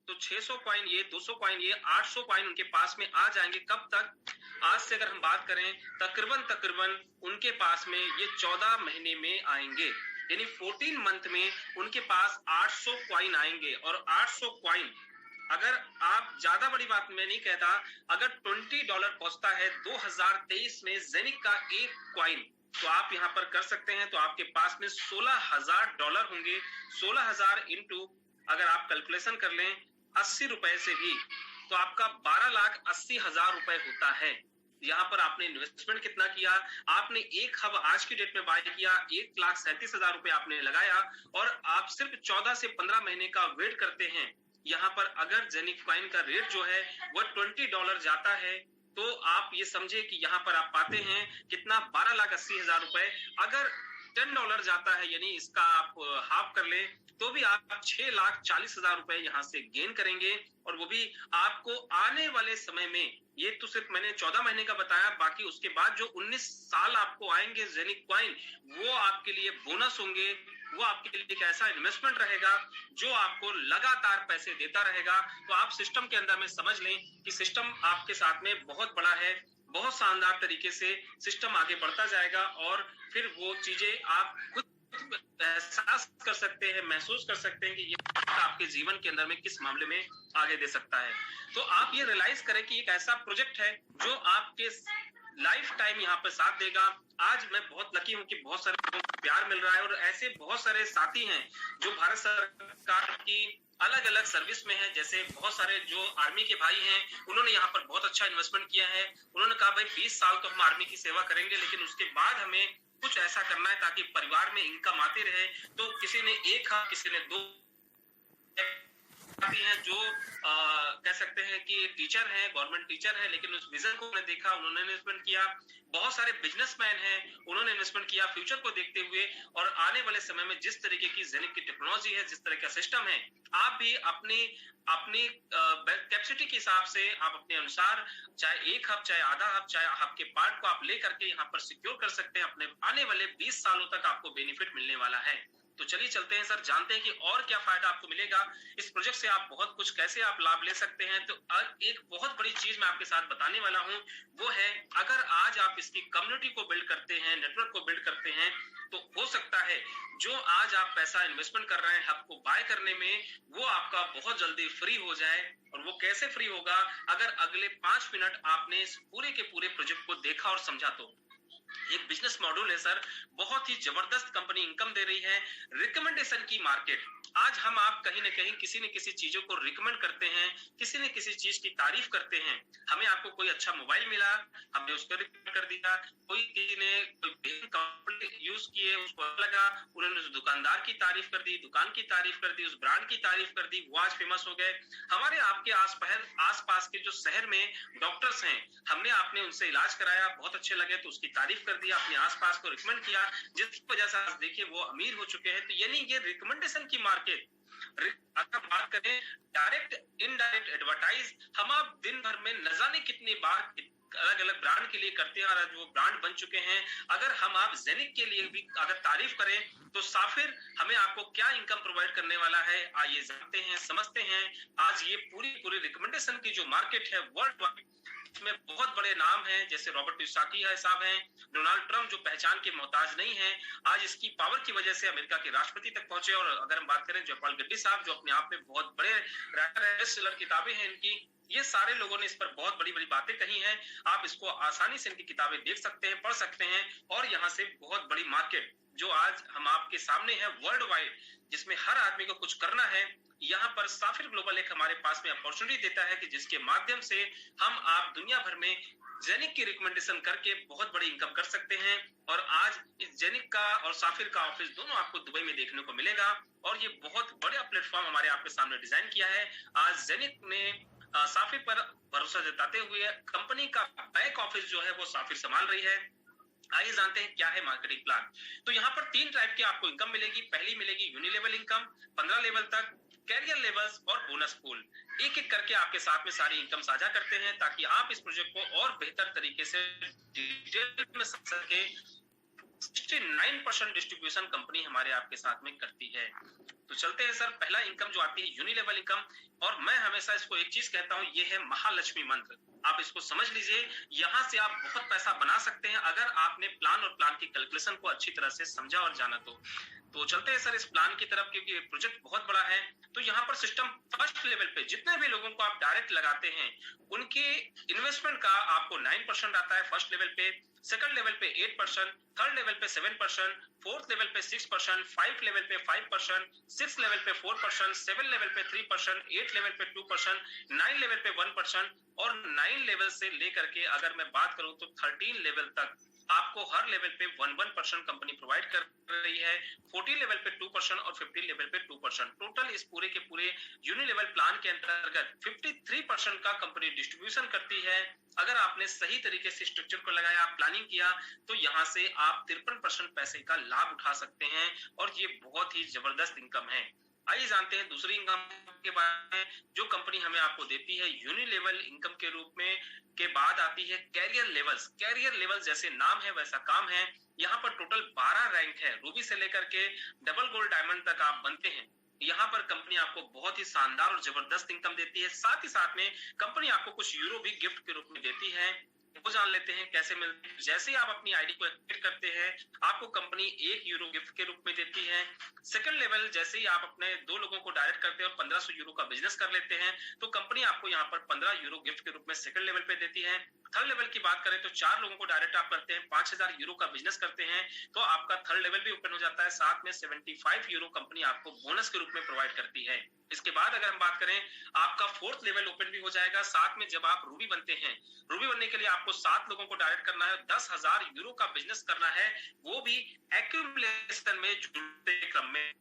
तो 600 कॉइन ये, 200 कॉइन ये, 800 कॉइन उनके पास में आ जाएंगे। कब तक? आज से अगर हम बात करें तकरीबन उनके पास में ये 14 महीने में आएंगे, यानी 14 मंथ में उनके पास 800 कॉइन आएंगे। और 800 कॉइन, अगर आप, ज्यादा बड़ी बात मैं नहीं कहता, अगर $20 पहुंचता है 2023 में जेनिक का एक कॉइन, तो आप यहां पर कर सकते हैं, तो आपके पास में $16,000 होंगे। 16,000 इंटू, अगर आप कैलकुलेशन कर लें 80 रुपए से भी, तो आपका 12,80,000 रुपए होता है। यहाँ पर आपने इन्वेस्टमेंट कितना किया? आपने एक हब आज की डेट में बाय किया, 1,37,000 रुपए आपने लगाया, और आप सिर्फ 14 से 15 महीने का वेट करते हैं। यहाँ पर अगर जेनिक कॉइन का रेट जो है वो $20 जाता है, तो आप ये समझे कि यहाँ पर आप पाते हैं कितना, 12,80,000 रुपए। अगर $10 जाता है, यानी इसका आप हाफ कर ले, तो भी आप 6,40,000 रुपए यहाँ से गेन करेंगे। और वो भी आपको आने वाले समय में, ये तो सिर्फ मैंने 14 महीने का बताया, बाकी उसके बाद जो 19 साल आपको आएंगे जेनिक कॉइन, वो आपके लिए बोनस होंगे। वो आपके लिए एक ऐसा इन्वेस्टमेंट रहेगा जो आपको लगातार पैसे देता रहेगा। तो आप सिस्टम के अंदर में समझ लें कि सिस्टम आपके साथ में बहुत बड़ा है, बहुत शानदार तरीके से सिस्टम आगे बढ़ता जाएगा, और फिर वो चीजें आप खुद एहसास कर सकते हैं, महसूस कर सकते हैं कि ये आपके जीवन के अंदर में किस मामले में आगे दे सकता है। तो आप ये रियलाइज करें कि एक ऐसा प्रोजेक्ट है जो आपके लाइफ टाइम यहाँ पे साथ देगा। आज मैं बहुत लकी हूँ कि बहुत सारे लोगों को प्यार मिल रहा है, और ऐसे बहुत सारे साथी हैं जो भारत सरकार की अलग अलग सर्विस में है। जैसे बहुत सारे जो आर्मी के भाई हैं, उन्होंने यहाँ पर बहुत अच्छा इन्वेस्टमेंट किया है। उन्होंने कहा भाई 20 साल तो हम आर्मी की सेवा करेंगे, लेकिन उसके बाद हमें कुछ ऐसा करना है ताकि परिवार में इनकम आती रहे। तो किसी ने एक, किसी ने दो हैं जो कह सकते हैं कि टीचर हैं, गवर्नमेंट टीचर है, लेकिन उस विजन को उन्होंने देखा, उन्होंने इन्वेस्टमेंट किया। बहुत सारे बिजनेसमैन हैं, उन्होंने इन्वेस्टमेंट किया फ्यूचर को देखते हुए। और आने वाले समय में जिस तरीके की जेनिक की टेक्नोलॉजी है, जिस तरह का सिस्टम है, आप भी अपनी अपनी कैपेसिटी के हिसाब से, आप अपने अनुसार, चाहे एक हब, चाहे आधा हब, चाहे हब के पार्ट को आप लेकर के यहाँ पर सिक्योर कर सकते हैं। अपने आने वाले 20 सालों तक आपको बेनिफिट मिलने वाला है। तो चलिए चलते हैं सर, जानते हैं कि और क्या फायदा आपको मिलेगा इस प्रोजेक्ट से, आप बहुत कुछ कैसे आप लाभ ले सकते हैं। तो एक बहुत बड़ी चीज मैं आपके साथ बताने वाला हूं, वो है, अगर आज आप इसकी कम्युनिटी को बिल्ड करते हैं, नेटवर्क को बिल्ड करते हैं, तो हो सकता है जो आज आप पैसा इन्वेस्टमेंट कर रहे हैं हब को बाय करने में, वो आपका बहुत जल्दी फ्री हो जाए। और वो कैसे फ्री होगा? अगर अगले 5 मिनट आपने इस पूरे के पूरे प्रोजेक्ट को देखा और समझा। तो एक बिजनेस मॉड्यूल है सर, बहुत ही जबरदस्त कंपनी इनकम दे रही है। रिकमेंडेशन की मार्केट, आज हम आप कहीं ना कहीं किसी न किसी चीजों को रिकमेंड करते हैं, किसी न किसी चीज की तारीफ करते हैं। हमें आपको कोई अच्छा मोबाइल मिला, हमने उसको रिकमेंड कर दिया। कोई किसी ने कोई यूज किए, उसको लगा, उन्होंने उस दुकानदार की तारीफ कर दी, दुकान की तारीफ कर दी, उस ब्रांड की तारीफ कर दी, वो आज फेमस हो गए। हमारे आपके आसपास के जो शहर में डॉक्टर्स हैं, हमने आपने उनसे इलाज कराया, बहुत अच्छे लगे तो उसकी तारीफ कर दिया, अपने आसपास को रिकमेंड किया, जिसकी वजह से आज देखिए वो अमीर हो चुके हैं। तो यानी ये रिकमेंडेशन की मार्केट। अगर बात करें डायरेक्ट इनडायरेक्ट एडवर्टाइज, हम आप दिन भर में न जाने कितनी बार अलग अलग ब्रांड के लिए करते हैं, और वो ब्रांड बन चुके हैं। अगर हम आप जेनिक के लिए भी अगर तारीफ करें, तो साफिर हमें आपको क्या इनकम प्रोवाइड करने वाला है, आइए जानते हैं, समझते हैं। आज ये पूरी रिकमेंडेशन की जो मार्केट है वर्ल्ड वाइड, इसमें बहुत बड़े नाम हैं, जैसे रॉबर्ट कियोसाकी साहब हैं, डोनाल्ड ट्रंप जो पहचान के मोहताज नहीं है, आज इसकी पावर की वजह से अमेरिका के राष्ट्रपति तक पहुंचे। और अगर हम बात करें जयपाल रेड्डी साहब, जो अपने आप में बहुत बड़े राइटर है, बेस्टसेलर किताबें हैं इनकी, ये सारे लोगों ने इस पर बहुत बड़ी बड़ी बातें कही हैं। आप इसको आसानी से इनकी किताबें देख सकते हैं, पढ़ सकते हैं, और यहाँ से बहुत बड़ी मार्केट जो आज हम आपके सामने है वर्ल्ड वाइड, जिसमें हर आदमी को कुछ करना है, यहाँ पर साफिर ग्लोबल एक हमारे पास में अपॉर्चुनिटी देता है कि जिसके माध्यम से हम आप दुनिया भर में जेनिक की रिकमेंडेशन करके बहुत बड़ी इनकम कर सकते हैं। और आज इस जेनिक का और साफिर का ऑफिस दोनों आपको दुबई में देखने को मिलेगा, और ये बहुत बड़ा प्लेटफॉर्म हमारे आपके सामने डिजाइन किया है। आज जेनिक ने साफिर पर भरोसा जताते हुए कंपनी का बैक ऑफिस जो है वो साफिर संभाल रही है। आइए जानते हैं क्या है मार्केटिंग प्लान। तो यहाँ पर 3 टाइप की आपको इनकम मिलेगी। पहली मिलेगी यूनिलेवल इनकम 15 लेवल तक, कैरियर लेवल्स और बोनस पूल। एक एक करके आपके साथ में सारी इनकम साझा करते हैं, ताकि आप इस प्रोजेक्ट को और बेहतर तरीके से डिटेल में समझ सके। 69% डिस्ट्रीब्यूशन कंपनी हमारे आपके साथ में करती है। तो चलते हैं सर, पहला इनकम जो आती है यूनिलेवल इनकम, और मैं हमेशा इसको एक चीज कहता हूं, ये है महालक्ष्मी मंत्र। आप इसको समझ लीजिए, यहां से आप बहुत पैसा बना सकते हैं अगर आपने प्लान और प्लान की कैलकुलेशन को अच्छी तरह से समझा और जाना तो चलते हैं सर इस प्लान की तरफ, क्योंकि प्रोजेक्ट बहुत बड़ा है। तो यहाँ पर सिस्टम फर्स्ट लेवल पे जितने भी लोगों को आप डायरेक्ट लगाते हैं उनके इन्वेस्टमेंट का आपको 9% आता है फर्स्ट लेवल पे, सेकंड लेवल पे 8%, थर्ड लेवल पे 7%, फोर्थ लेवल पे 6%, 5 लेवल पे 5%, 6 लेवल पे 4%, 7 लेवल पे 3%, 8 लेवल पे 2%, 9 लेवल पे 1%, और 9 लेवल से लेकर के अगर मैं बात करूं तो 13 लेवल तक आपको हर लेवल पे 1% कंपनी प्रोवाइड कर रही है। 40 लेवल पे 2% और 50 लेवल पे 2%। टोटल इस पूरे के पूरे यूनिलेवल प्लान के अंतर्गत 53% का कंपनी डिस्ट्रीब्यूशन करती है। अगर आपने सही तरीके से स्ट्रक्चर को लगाया, प्लानिंग किया, तो यहाँ से आप 53% पैसे का लाभ उठा सकते हैं, और ये बहुत ही जबरदस्त इनकम है। आइए जानते हैं दूसरी इनकम के बारे में जो कंपनी हमें आपको देती है यूनिलेवल इनकम के रूप में। के बाद आती है कैरियर लेवल्स। कैरियर लेवल जैसे नाम है वैसा काम है। यहाँ पर टोटल 12 रैंक है, रूबी से लेकर के डबल गोल्ड डायमंड तक आप बनते हैं। यहाँ पर कंपनी आपको बहुत ही शानदार और जबरदस्त इनकम देती है। साथ ही साथ में कंपनी आपको कुछ यूरो भी गिफ्ट के रूप में देती है, वो जान लेते हैं कैसे मिलते हैं। जैसे ही आप अपनी आईडी को एक्टिवेट करते हैं आपको कंपनी 1 यूरो गिफ्ट के रूप में देती है। सेकंड लेवल जैसे ही आप अपने 2 लोगों को डायरेक्ट करते हैं और 1500 यूरो का बिजनेस कर लेते हैं तो कंपनी आपको यहाँ पर 15 यूरो गिफ्ट के रूप में सेकंड लेवल पे देती है। थर्ड लेवल की बात करें तो 4 लोगों को डायरेक्ट आप करते हैं, 5000 यूरो का बिजनेस करते हैं तो आपका थर्ड लेवल भी ओपन हो जाता है। साथ में 75 यूरो कंपनी आपको बोनस के रूप में प्रोवाइड करती है। इसके बाद अगर हम बात करें आपका फोर्थ लेवल ओपन भी हो जाएगा। साथ में जब आप रूबी बनते हैं, रूबी बनने के लिए आपको 7 लोगों को डायरेक्ट करना है, 10,000 यूरो का बिजनेस करना है, वो भी एक्यूमुलेशन में जुड़ते क्रम में।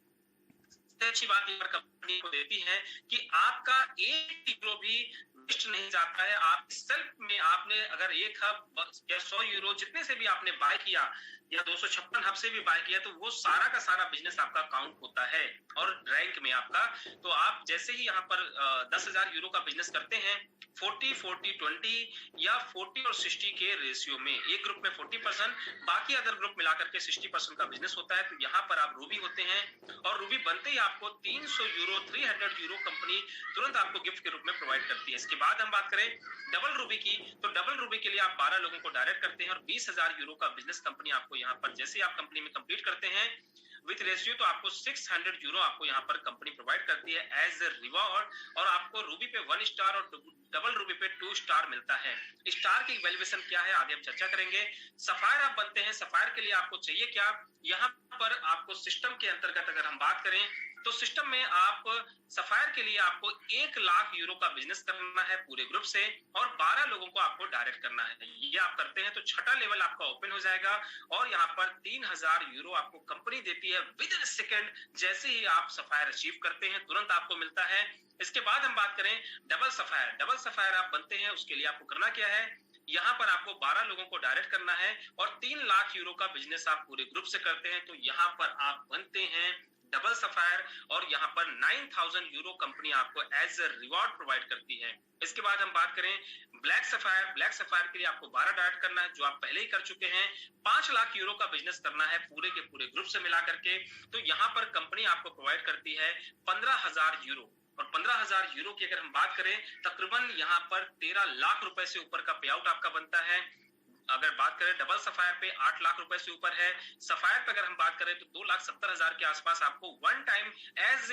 अच्छी बात ये कंपनी को देती है कि आपका 1 यूरो भी वेस्ट नहीं जाता है। आप सेल्फ में आपने अगर 1 हब या 100 यूरो जितने से भी आपने बाय किया या 256 हब से भी बाय किया तो वो सारा का सारा बिजनेस आपका काउंट होता है और रैंक में आपका। तो आप जैसे ही यहाँ पर 10,000 यूरो का बिजनेस करते हैं 40-40-20 या 40 और 60 के रेशियो में, एक ग्रुप में 40%, बाकी अदर ग्रुप मिलाकर के 60% का बिजनेस होता है। तो यहाँ पर आप रूबी होते हैं और रूबी बनते ही आपको 300 यूरो 300 यूरो कंपनी तुरंत आपको गिफ्ट के रूप में प्रोवाइड करती है। इसके बाद हम बात करें डबल रूबी की, तो डबल रूबी के लिए आप 12 लोगों को डायरेक्ट करते हैं और 20,000 यूरो का बिजनेस कंपनी आपको यहाँ पर जैसे आप कंपनी में कंप्लीट करते हैं विथ रेशियो तो आपको 600 यूरो आपको यहाँ पर कंपनी प्रोवाइड करती है एज ए रिवॉर्ड, और आपको रूबी पे 1 स्टार और डबल रूबी पे 2 स्टार मिलता है। स्टार की वैल्यूएशन क्या है आगे हम चर्चा करेंगे। सफायर आप बनते हैं, सफायर के लिए आपको चाहिए क्या, यहाँ पर आपको सिस्टम के अंतर्गत अगर हम बात करें तो सिस्टम में आप सफायर के लिए आपको 1 लाख यूरो का बिजनेस करना है पूरे ग्रुप से और 12 लोगों को आपको डायरेक्ट करना है। ये आप करते हैं तो छठा लेवल आपका ओपन हो जाएगा और यहाँ पर 3,000 यूरो आपको कंपनी देती है विद इन सेकेंड। जैसे ही आप सफायर अचीव करते हैं तुरंत आपको मिलता है। इसके बाद हम बात करें डबल सफायर। डबल सफायर आप बनते हैं, उसके लिए आपको करना क्या है, यहाँ पर आपको 12 लोगों को डायरेक्ट करना है और 3 लाख यूरो का बिजनेस आप पूरे ग्रुप से करते हैं। तो यहाँ पर आप बनते हैं डबल सफायर और यहाँ पर 9,000 यूरो कंपनी आपको एज ए रिवॉर्ड प्रोवाइड करती है। इसके बाद हम बात करें ब्लैक सफायर। ब्लैक सफायर के लिए आपको 12 डायरेक्ट करना है जो आप पहले ही कर चुके हैं। 5 लाख यूरो का बिजनेस करना है पूरे के पूरे ग्रुप से मिला करके। तो यहाँ पर कंपनी आपको प्रोवाइड करती है 15,000 यूरो और 15,000 यूरो की अगर हम बात करें तकरीबन यहाँ पर 13 लाख रुपए से ऊपर का पे आउट आपका बनता है। अगर बात करें डबल सफायर पे 8 लाख रुपए से ऊपर है। सफायर पे अगर हम बात करें तो 2,70,000 के आसपास आपको वन टाइम एज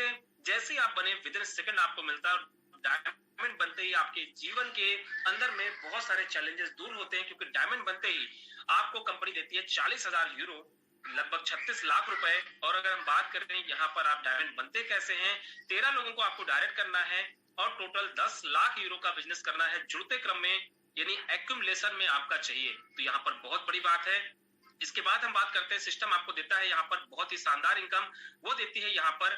जैसे आप बने विद इन सेकंड आपको मिलता है। डायमंड बनते ही आपके जीवन के अंदर में बहुत सारे चैलेंजेस दूर होते हैं क्योंकि डायमंड बनते ही आपको कंपनी देती है 40,000 यूरो लगभग 36 लाख रुपए। और अगर हम बात करते हैं यहाँ पर आप डायमंड बनते कैसे हैं, 13 लोगों को आपको डायरेक्ट करना है और टोटल 10 लाख यूरो का बिजनेस करना है जुड़ते क्रम में, यानी एक्यूमुलेशन में आपका चाहिए। तो यहाँ पर बहुत बड़ी बात है। इसके बाद हम बात करते हैं सिस्टम आपको देता है यहाँ पर बहुत ही शानदार इनकम वो देती है। यहाँ पर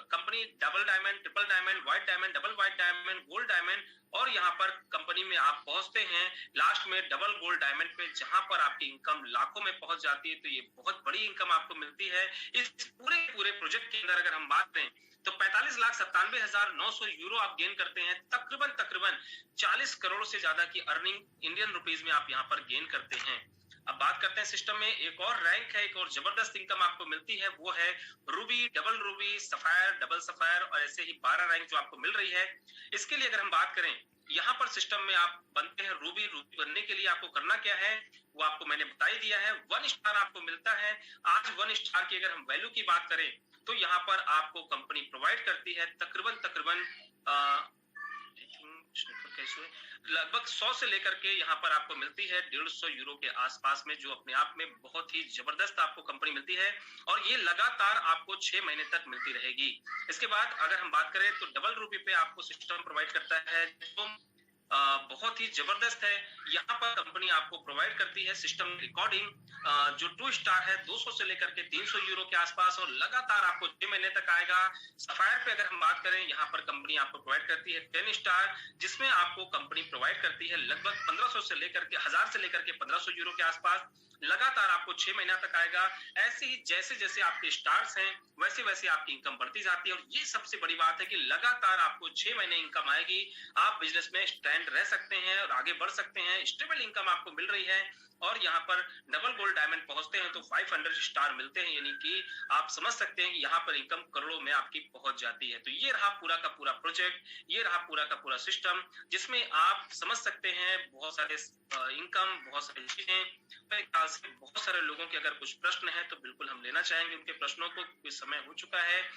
company double diamond, triple diamond, white diamond, double white diamond, gold diamond और यहाँ पर कंपनी में आप पहुंचते हैं लास्ट में डबल गोल्ड डायमंड पे जहां पर आपकी इनकम लाखों में पहुंच जाती है। तो ये बहुत बड़ी इनकम आपको मिलती है। इस पूरे प्रोजेक्ट के अंदर अगर हम बात करें तो 45,97,900 यूरो आप गेन करते हैं। तकरीबन 40 करोड़ से ज्यादा की अर्निंग इंडियन रुपीज में आप यहाँ पर गेन करते हैं। अब बात करते हैं सिस्टम में एक और रैंक है, एक और जबरदस्त इनकम आपको मिलती है, वो है Ruby, double Ruby, sapphire, double sapphire और ऐसे ही 12 रैंक जो आपको मिल रही है। इसके लिए अगर हम बात करें, यहाँ पर सिस्टम में आप बनते हैं रूबी। रूबी बनने के लिए आपको करना क्या है वो आपको मैंने बता ही दिया है। 1 स्टार आपको मिलता है। आज 1 स्टार की अगर हम वैल्यू की बात करें तो यहाँ पर आपको कंपनी प्रोवाइड करती है तकरीबन लगभग 100 से लेकर के यहाँ पर आपको मिलती है 150 यूरो के आसपास में, जो अपने आप में बहुत ही जबरदस्त आपको कंपनी मिलती है और ये लगातार आपको 6 महीने तक मिलती रहेगी। इसके बाद अगर हम बात करें तो डबल रूपी पे आपको सिस्टम प्रोवाइड करता है जो बहुत ही जबरदस्त है। यहाँ पर कंपनी आपको प्रोवाइड करती है सिस्टम रिकॉर्डिंग जो 2 स्टार है 200 से लेकर के 300 यूरो के आसपास और लगातार आपको 6 महीने तक आएगा। सफायर पे अगर हम बात करें, यहाँ पर कंपनी आपको प्रोवाइड करती है 10 स्टार, जिसमें आपको कंपनी प्रोवाइड करती है लगभग 1500 से लेकर के 1000 से लेकर के 1500 यूरो के आसपास, लगातार आपको 6 महीना तक आएगा। ऐसे ही जैसे जैसे आपके स्टार्स हैं वैसे वैसे आपकी इनकम बढ़ती जाती है और ये सबसे बड़ी बात है कि लगातार आपको 6 महीने इनकम आएगी। आप बिजनेस में स्टैंड रह सकते हैं और आगे बढ़ सकते हैं। स्टेबल इनकम आपको मिल रही है और यहाँ पर डबल गोल्ड डायमंड पहुंचते हैं तो 500 स्टार मिलते हैं, यानी कि आप समझ सकते हैं कि यहाँ पर इनकम करोड़ों में आपकी पहुंच जाती है। तो ये रहा पूरा का पूरा प्रोजेक्ट, ये रहा पूरा का पूरा सिस्टम, जिसमें आप समझ सकते हैं बहुत सारे इनकम, बहुत सारी चीजें। मेरे ख्याल से बहुत सारे लोगों के अगर कुछ प्रश्न है तो बिल्कुल हम लेना चाहेंगे उनके प्रश्नों को, क्योंकि समय हो चुका है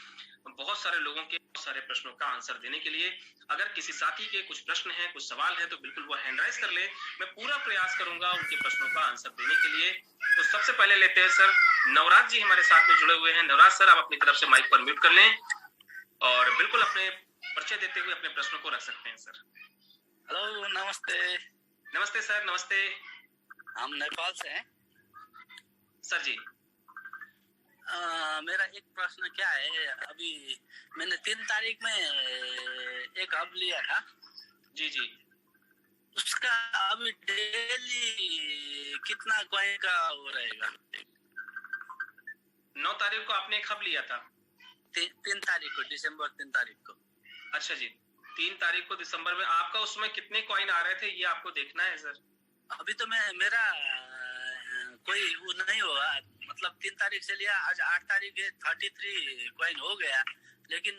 बहुत सारे लोगों के बहुत सारे प्रश्नों का आंसर देने के लिए। अगर किसी साथी के कुछ प्रश्न है, कुछ सवाल है तो बिल्कुल वो हैंड राइज कर ले, मैं पूरा प्रयास करूंगा उनके प्रश्नों का आंसर देने के लिए। तो सबसे पहले लेते हैं सर, नवराज जी हमारे साथ में जुड़े हुए हैं। नवराज सर, आप अपनी तरफ से माइक पर म्यूट कर लें और बिल्कुल अपने परिचय देते हुए अपने प्रश्नों को रख सकते हैं सर। हेलो, नमस्ते। नमस्ते सर, नमस्ते। हम नेपाल से हैं सर जी। मेरा एक प्रश्न क्या है, अभी मैंने 3 तारीख में एक हब लिया था जी जी, उसका अभी डेली कितना कॉइन का वो रहेगा? 9 तारीख को आपने एक हब लिया था? 3 तारीख को, दिसंबर 3 तारीख को। अच्छा जी, 3 तारीख को दिसंबर में आपका उसमें कितने कॉइन आ रहे थे ये आपको देखना है सर? अभी तो मेरा कोई वो नहीं हुआ, मतलब 3 तारीख से लिया, आज 8 तारीख है, 33 कॉइन हो गया, लेकिन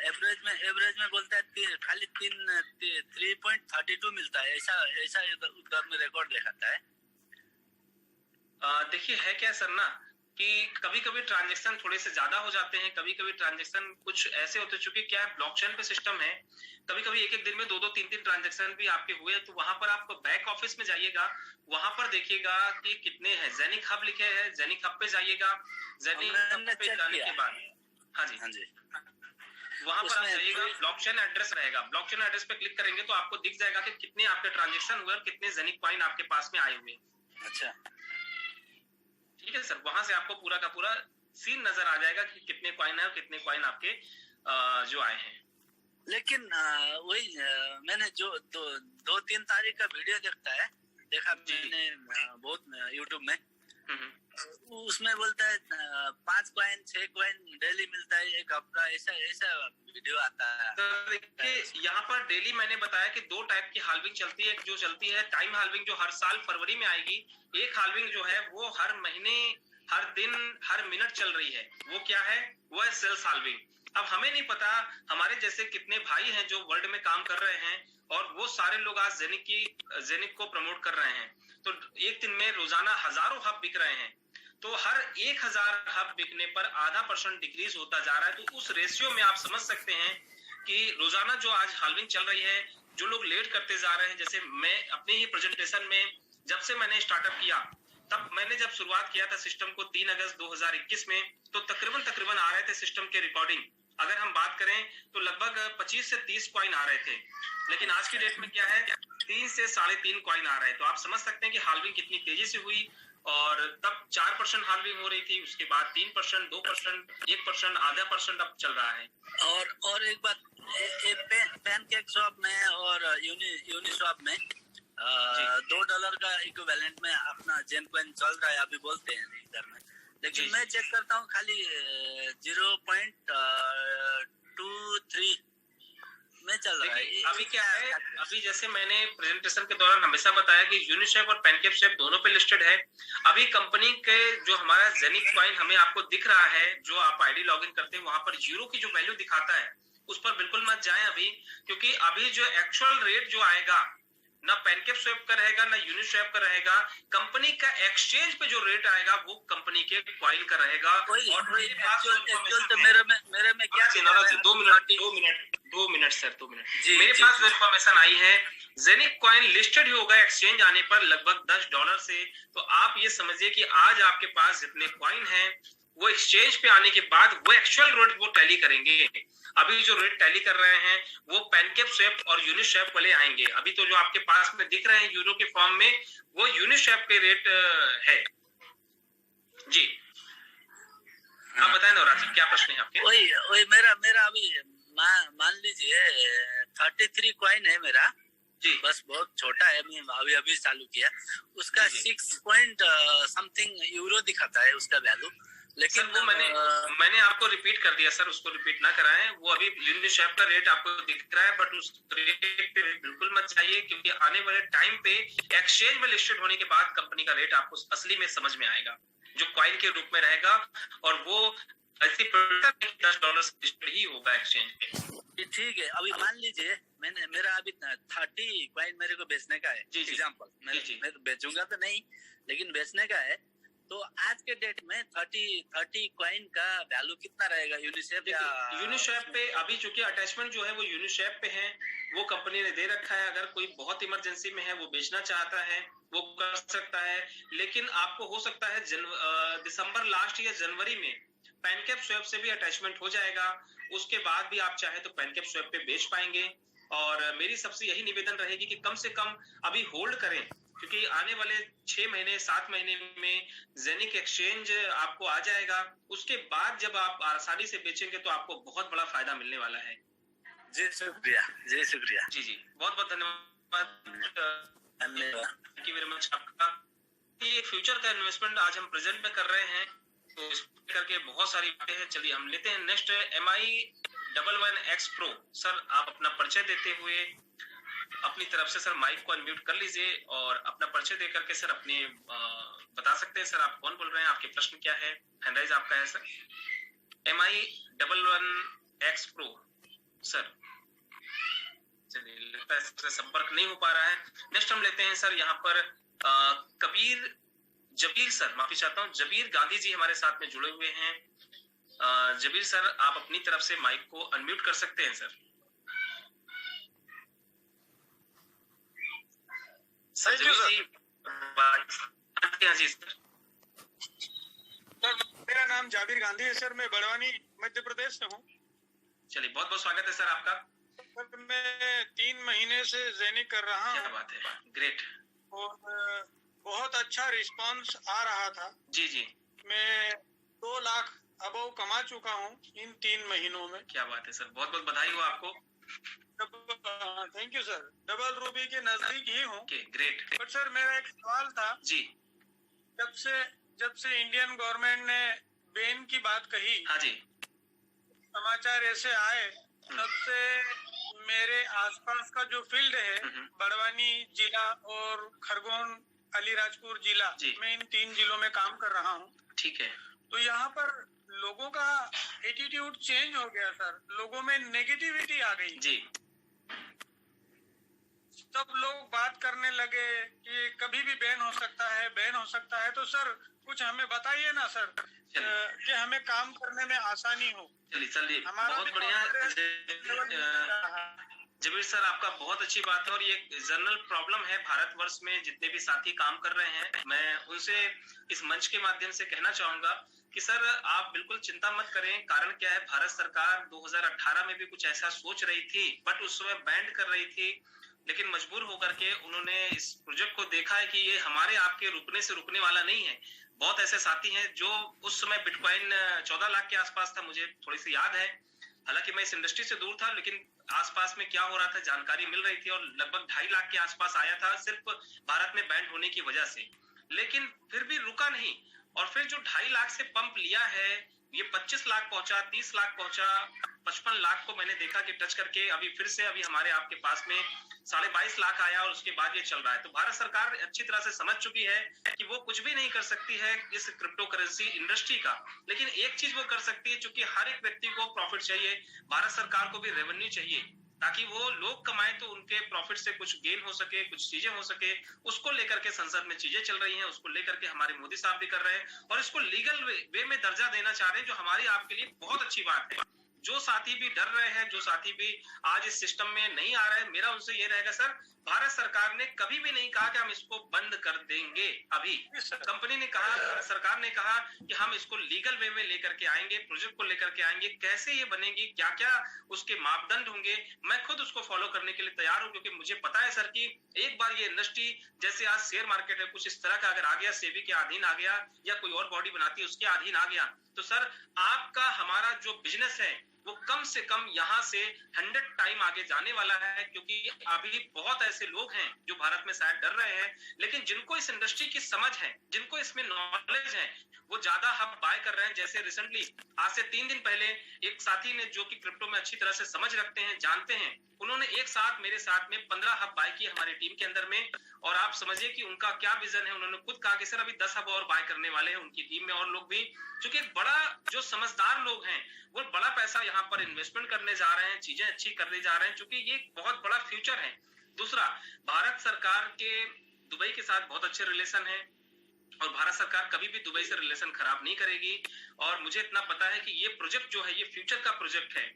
एवरेज में बोलता है खाली 3.32 मिलता है, ऐसा उधर में रिकॉर्ड दिखाता है। देखिए है क्या सर ना कि कभी कभी ट्रांजैक्शन थोड़े से ज्यादा हो जाते हैं, कभी कभी ट्रांजैक्शन कुछ ऐसे होते, चूंकि क्या है ब्लॉकचेन पे सिस्टम है, कभी कभी एक दिन में 2-2, 3-3 ट्रांजैक्शन भी आपके हुए, तो वहां पर आप बैक ऑफिस में जाइएगा, वहां पर देखिएगा कि कितने हैं। जेनिक हब लिखे हैं, जेनिक हब पे जाइएगा, जेनिक हब पे जाने के बाद हाँ जी वहां पर आप जाइएगा, ब्लॉकचेन एड्रेस रहेगा, ब्लॉकचेन एड्रेस पे क्लिक करेंगे तो आपको दिख जाएगा कि कितने आपके ट्रांजैक्शन हुए और कितने जेनिक कॉइन आपके पास में आए हुए। अच्छा, ठीक है सर, वहां से आपको पूरा का पूरा सीन नजर आ जाएगा कि कितने कॉइन है और कितने कॉइन आपके जो आए हैं। लेकिन वही मैंने जो 2-3 तारीख का वीडियो देखा मैंने बहुत यूट्यूब में, उसमें बोलता है 5 कॉइन 6 कॉइन डेली मिलता है एक हफ्ता, ऐसा वीडियो आता है। तो देखिए यहाँ पर डेली मैंने बताया कि 2 टाइप की हाल्विंग चलती है। एक जो चलती है टाइम हाल्विंग जो हर साल फरवरी में आएगी, एक हाल्विंग जो है वो हर महीने, हर दिन, हर मिनट चल रही है, वो क्या है, वो है सेल्स हाल्विंग। अब हमें नहीं पता हमारे जैसे कितने भाई हैं जो वर्ल्ड में काम कर रहे हैं और वो सारे लोग आज जेनिक को प्रमोट कर रहे हैं, तो एक दिन में रोजाना हजारों हब बिक रहे हैं, तो हर 1000 हब बिकने पर % डिक्रीज होता जा रहा है। तो उस रेशियो में आप समझ सकते हैं कि रोजाना जो आज हाल्विंग चल रही है, जो लोग लेट करते जा रहे हैं, जैसे मैं अपने ही प्रेजेंटेशन में जब से मैंने स्टार्टअप किया, तब मैंने जब शुरुआत किया था सिस्टम को 3 अगस्त 2021 में, तो तकरीबन आ रहे थे सिस्टम के रिकॉर्डिंग, अगर हम बात करें तो लगभग 25 से 30 कॉइन आ रहे थे, लेकिन आज की डेट में क्या है 3 से 3.5 कॉइन आ रहे हैं। तो आप समझ सकते हैं कि हाल्विंग कितनी तेजी से हुई, और तब 4% हाल्विंग हो रही थी, उसके बाद 3%, 2%, 1%, आधा % अब चल रहा है। और एक बात, पैनकेक शॉप में और यूनि शॉप में $2 का इक्विवेलेंट में अपना जेम कॉइन चल रहा है, अभी बोलते हैं इधर में, लेकिन मैं चेक करता हूँ खाली 0.23 में चल रहा है। अभी क्या है, अभी जैसे मैंने प्रेजेंटेशन के दौरान हमेशा बताया कि यूनिशेप और पैनकेक दोनों पे लिस्टेड है। अभी कंपनी के जो हमारा जेनिक कॉइन हमें आपको दिख रहा है, जो आप आईडी लॉगिन करते हैं वहां पर यूरो की जो वैल्यू दिखाता है उस पर बिल्कुल मत जाएं अभी, क्योंकि अभी जो एक्चुअल रेट जो आएगा ना पैनकेक स्वैप का रहेगा ना यूनिस्वैप का रहेगा। कंपनी का एक्सचेंज पे जो रेट आएगा वो कंपनी के कॉइन का रहेगा। और एक्चुअल तो मेरे में क्या जी, 2 मिनट सर, 2 मिनट। मेरे पास जो इन्फॉर्मेशन आई है, जेनिक कॉइन लिस्टेड ही होगा एक्सचेंज आने पर लगभग $10 से। तो आप ये समझिए कि आज आपके पास जितने कॉइन हैं वो एक्सचेंज पे आने के बाद वो एक्चुअल रेट वो टैली करेंगे। अभी जो रेट टैली कर रहे हैं वो पैनकेक स्वैप और यूनिस्वैप वाले आएंगे। अभी तो जो आपके पास में दिख रहे हैं यूरो के फॉर्म में वो यूनिस्वैप के रेट है जी। आप बताएं नवराज जी, क्या प्रश्न है आपके? वही मेरा अभी मान लीजिए 33 कॉइन है मेरा जी, बस बहुत छोटा है, मैं अभी चालू किया। उसका 6 पॉइंट समथिंग यूरो दिखाता है उसका वैल्यू, लेकिन वो मैंने आपको रिपीट कर दिया सर, उसको रिपीट ना कराएं। वो अभी यूनिस्वैप का रेट आपको दिख रहा है, बट उस रेट पे बिल्कुल मत जाइए, क्योंकि आने वाले टाइम पे एक्सचेंज में लिस्टेड होने के बाद कंपनी का रेट आपको असली में समझ में आएगा, जो कॉइन के रूप में रहेगा। और वो ऐसी $10 ही होगा एक्सचेंज पे। ठीक है, अभी मान लीजिए मेरा अभी 30 कॉइन मेरे को बेचने का है, एग्जाम्पल। मैं तो बेचूंगा तो नहीं, लेकिन बेचने का है। तो आज के डेट में 30 कॉइन का वैल्यू कितना रहेगा यूनिस्वैप या यूनिस्वैप पे? अभी चूंकि अटैचमेंट जो है वो यूनिस्वैप पे है, वो कंपनी ने दे रखा है। अगर कोई बहुत इमरजेंसी में है, वो बेचना चाहता है, वो कर सकता है। लेकिन आपको हो सकता है दिसंबर लास्ट या जनवरी में पैनकेक स्वैप से भी अटैचमेंट हो जाएगा। उसके बाद भी आप चाहे तो पैनकेक स्वैप पे बेच पाएंगे। और मेरी सबसे यही निवेदन रहेगी कि कम से कम अभी होल्ड करें, क्योंकि आने वाले 6 महीने 7 महीने में जेनिक एक्सचेंज आपको आ जाएगा। उसके बाद जब आप आसानी से बेचेंगे तो आपको बहुत बड़ा फायदा मिलने वाला है। जी शुक्रिया, जी शुक्रिया। जी जी, बहुत बहुत धन्यवाद। थैंक यू वेरी मच आपका। ये फ्यूचर का इन्वेस्टमेंट आज हम प्रेजेंट में कर रहे हैं, तो इस करके बहुत सारी बातें हैं। चलिए हम लेते हैं नेक्स्ट MI11X Pro। सर आप अपना परिचय देते हुए अपनी तरफ से सर माइक को अनम्यूट कर लीजिए और अपना परिचय दे करके सर अपने बता सकते हैं सर आप कौन बोल रहे हैं, आपके प्रश्न क्या है, हैंडराइज आपका है सर। MI11X Pro sir. चलिए लगता है सर संपर्क नहीं हो पा रहा है। नेक्स्ट हम लेते हैं सर यहाँ पर जबीर सर, माफी चाहता हूँ, जबीर गांधी जी हमारे साथ में जुड़े हुए हैं। जबीर सर आप अपनी तरफ से माइक को अनम्यूट कर सकते हैं सर। हाँ जी सर। मेरा नाम जाबिर गांधी है सर, मैं बड़वानी मध्य प्रदेश से हूँ। चलिए बहुत बहुत स्वागत है सर आपका। सर मैं 3 महीने से जेनिक कर रहा हूँ। क्या बात है, ग्रेट। और बहुत अच्छा रिस्पांस आ रहा था। जी जी, मैं 2 लाख अबव कमा चुका हूँ इन 3 महीनों में। क्या बात है सर, बहुत बहुत बधाई हो आपको। Thank you sir. Double Ruby के नजदीक ही हूँ। ग्रेट। बट सर मेरा एक सवाल था जी। जब से इंडियन गवर्नमेंट ने बैन की बात कही, हाँ जी, समाचार ऐसे आए, तब से मेरे आसपास का जो फील्ड है बड़वानी जिला और खरगोन अलीराजपुर जिला, मैं इन 3 जिलों में काम कर रहा हूँ। ठीक है। तो यहाँ पर लोगों का एटीट्यूड चेंज हो गया सर, लोगों में नेगेटिविटी आ गई जी। सब लोग बात करने लगे कि कभी भी बैन हो सकता है, बैन हो सकता है। तो सर कुछ हमें बताइए ना सर कि हमें काम करने में आसानी हो। चलिए बहुत बढ़िया जबीर सर, आपका बहुत अच्छी बात है। और ये जनरल प्रॉब्लम है भारतवर्ष में, जितने भी साथी काम कर रहे हैं, मैं उनसे इस मंच के माध्यम से कहना चाहूंगा कि सर आप बिल्कुल चिंता मत करें। कारण क्या है, भारत सरकार 2018 में भी कुछ ऐसा सोच रही थी, बट उस समय बैंड कर रही थी, लेकिन मजबूर होकर के उन्होंने इस प्रोजेक्ट को देखा है कि ये हमारे आपके रुकने से रुकने वाला नहीं है। बहुत ऐसे साथी हैं जो उस समय बिटकॉइन 14 लाख के आसपास था, मुझे थोड़ी सी याद है। हालांकि मैं इस इंडस्ट्री से दूर था, लेकिन आसपास में क्या हो रहा था जानकारी मिल रही थी, और लगभग 2.5 लाख के आसपास आया था सिर्फ भारत में बैंड होने की वजह से। लेकिन फिर भी रुका नहीं, और फिर जो 2.5 लाख से पंप लिया है ये 25 लाख पहुंचा, 30 लाख पहुंचा, 55 लाख को मैंने देखा कि टच करके अभी फिर से अभी हमारे आपके पास में 22.5 लाख आया और उसके बाद ये चल रहा है। तो भारत सरकार अच्छी तरह से समझ चुकी है कि वो कुछ भी नहीं कर सकती है इस क्रिप्टो करेंसी इंडस्ट्री का, लेकिन एक चीज वो कर सकती है, चूंकि हर एक व्यक्ति को प्रॉफिट चाहिए, भारत सरकार को भी रेवेन्यू चाहिए, ताकि वो लोग कमाए तो उनके प्रॉफिट से कुछ गेन हो सके, कुछ चीजें हो सके। उसको लेकर के संसद में चीजें चल रही हैं, उसको लेकर के हमारे मोदी साहब भी कर रहे हैं और इसको लीगल वे में दर्जा देना चाह रहे हैं, जो हमारी आपके लिए बहुत अच्छी बात है। जो साथी भी डर रहे हैं, जो साथी भी आज इस सिस्टम में नहीं आ रहे हैं, मेरा उनसे ये रहेगा सर, भारत सरकार ने कभी भी नहीं कहा कि हम इसको बंद कर देंगे। अभी कंपनी ने कहा, सरकार ने कहा कि हम इसको लीगल वे में लेकर के आएंगे, प्रोजेक्ट को लेकर के आएंगे, कैसे ये बनेगी, क्या क्या उसके मापदंड होंगे, मैं खुद उसको फॉलो करने के लिए तैयार हूं, क्योंकि मुझे पता है सर कि एक बार ये इंडस्ट्री, जैसे आज शेयर मार्केट है, कुछ इस तरह का अगर आ गया, सेबी के अधीन आ गया या कोई और बॉडी बनाती है उसके अधीन आ गया, तो सर आपका हमारा जो बिजनेस है वो कम से कम यहाँ से 100 टाइम आगे जाने वाला है, क्योंकि अभी बहुत ऐसे लोग हैं जो भारत में शायद डर रहे हैं, लेकिन जिनको इस इंडस्ट्री की समझ है, जिनको इसमें नॉलेज है, वो ज्यादा हब बाय कर रहे हैं। जैसे रिसेंटली आज से 3 दिन पहले एक साथी ने, जो कि क्रिप्टो में अच्छी तरह से समझ रखते हैं, जानते हैं, उन्होंने एक साथ मेरे साथ में 15 हब बाय किए हमारी टीम के अंदर में, और आप समझिए कि उनका क्या विजन है। उन्होंने खुद कहा कि सर अभी 10 हब और बाय करने वाले हैं उनकी टीम में, और लोग भी, क्योंकि एक बड़ा जो समझदार लोग हैं वो बड़ा पैसा यहाँ पर इन्वेस्टमेंट करने जा रहे हैं, चीजें अच्छी करने जा रहे हैं, क्योंकि ये बहुत बड़ा फ्यूचर है। दूसरा, भारत सरकार के दुबई के साथ बहुत अच्छे रिलेशन है और भारत सरकार कभी भी दुबई से रिलेशन खराब नहीं करेगी, और मुझे इतना पता है कि ये प्रोजेक्ट जो है ये फ्यूचर का प्रोजेक्ट है,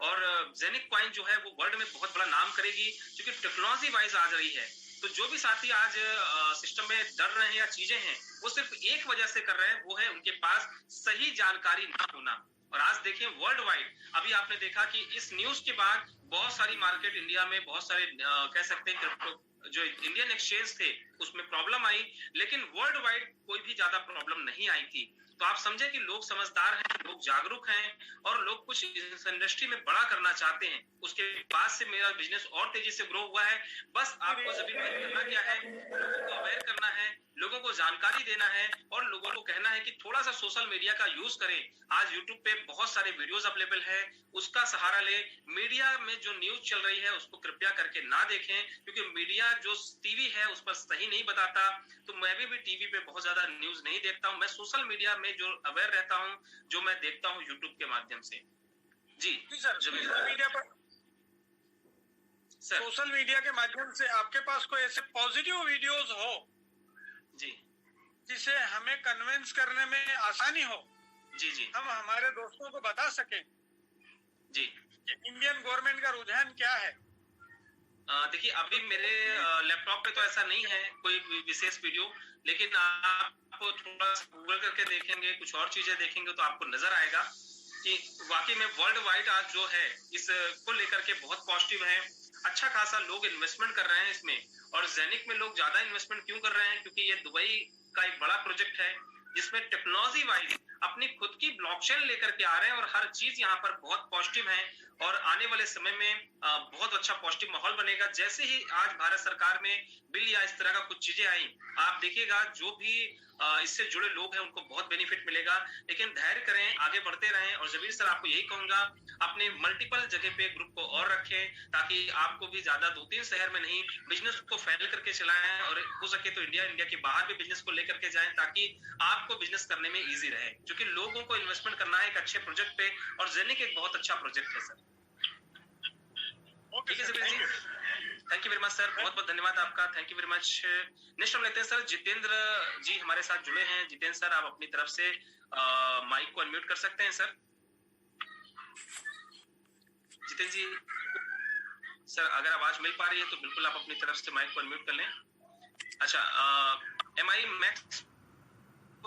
और जेनिक कॉइन जो है वो वर्ल्ड में बहुत बड़ा नाम करेगी, क्योंकि टेक्नोलॉजी वाइज आ रही है। तो जो भी साथी आज सिस्टम में डर रहे हैं या चीजें हैं, वो सिर्फ एक वजह से कर रहे हैं, वो है उनके पास सही जानकारी ना होना। और आज देखें वर्ल्ड वाइड, अभी आपने देखा कि इस न्यूज के बाद बहुत सारी मार्केट इंडिया में, बहुत सारे कह सकते हैं क्रिप्टो जो इंडियन एक्सचेंज थे उसमें प्रॉब्लम आई, लेकिन वर्ल्ड वाइड कोई भी ज्यादा प्रॉब्लम नहीं आई थी। तो आप समझे कि लोग समझदार हैं, लोग जागरूक हैं, और लोग कुछ इस इंडस्ट्री में बड़ा करना चाहते हैं। उसके बाद से मेरा बिजनेस और तेजी से ग्रो हुआ है। बस आपको सभी करना क्या है, लोगों को अवेयर करना है, लोगों को जानकारी देना है, और लोगों को कहना है कि थोड़ा सा सोशल मीडिया का यूज करें। आज यूट्यूब पे बहुत सारे वीडियोस अवेलेबल है, उसका सहारा ले। मीडिया में जो न्यूज चल रही है उसको कृपया करके ना देखें, क्योंकि मीडिया जो टीवी है उस पर सही नहीं बताता। तो मैं भी टीवी पे बहुत ज्यादा न्यूज नहीं देखता हूँ, मैं सोशल मीडिया में जो अवेयर रहता हूँ, जो मैं देखता हूँ यूट्यूब के माध्यम से। जी सर, सोशल मीडिया पर, सोशल मीडिया के माध्यम से आपके पास कोई ऐसे पॉजिटिव वीडियोस हो जी, जिसे हमें कन्विंस करने में आसानी हो, जी जी, हम हमारे दोस्तों को बता सके जी, इंडियन गवर्नमेंट का रुझान क्या है? देखिए अभी मेरे लैपटॉप पे तो ऐसा नहीं है कोई विशेष वीडियो, लेकिन आपको थोड़ा गूगल करके देखेंगे, कुछ और चीजें देखेंगे तो आपको नजर आएगा कि वाकई में वर्ल्ड वाइड आज जो है इसको लेकर के बहुत पॉजिटिव है। अच्छा खासा लोग इन्वेस्टमेंट कर रहे हैं इसमें, और जेनिक में लोग ज्यादा इन्वेस्टमेंट क्यों कर रहे हैं, क्योंकि ये दुबई का एक बड़ा प्रोजेक्ट है जिसमें टेक्नोलॉजी वाइज अपनी खुद की ब्लॉकचेन लेकर के आ रहे हैं, और हर चीज यहाँ पर बहुत पॉजिटिव है, और आने वाले समय में बहुत अच्छा पॉजिटिव माहौल बनेगा। जैसे ही आज भारत सरकार में बिल या इस तरह का कुछ चीजें आई, आप देखिएगा जो भी इससे जुड़े लोग हैं उनको बहुत बेनिफिट मिलेगा। लेकिन धैर्य करें, आगे बढ़ते रहें, और जबीर सर आपको यही कहूंगा, अपने मल्टीपल जगह पे ग्रुप को और रखें, ताकि आपको भी ज्यादा 2-3 शहर में नहीं, बिजनेस को फैल करके चलाएं, और हो सके तो इंडिया के बाहर भी बिजनेस को लेकर के जाएं, ताकि आपको बिजनेस करने में इजी रहे, क्योंकि लोगों को इन्वेस्टमेंट करना है एक अच्छे प्रोजेक्ट पे, और जेनिक एक बहुत अच्छा प्रोजेक्ट है सर। ठीक है Jabir ji, thank you very much sir, बहुत बहुत धन्यवाद आपका, thank you very much. Next हम लेते हैं सर जितेंद्र जी हमारे साथ जुड़े हैं। जितेंद्र सर आप अपनी तरफ से माइक को अनम्यूट कर सकते हैं सर। जितेंद्र जी सर अगर आवाज मिल पा रही है तो बिल्कुल आप अपनी तरफ से माइक को अनम्यूट कर लें। अच्छा MI मैक्स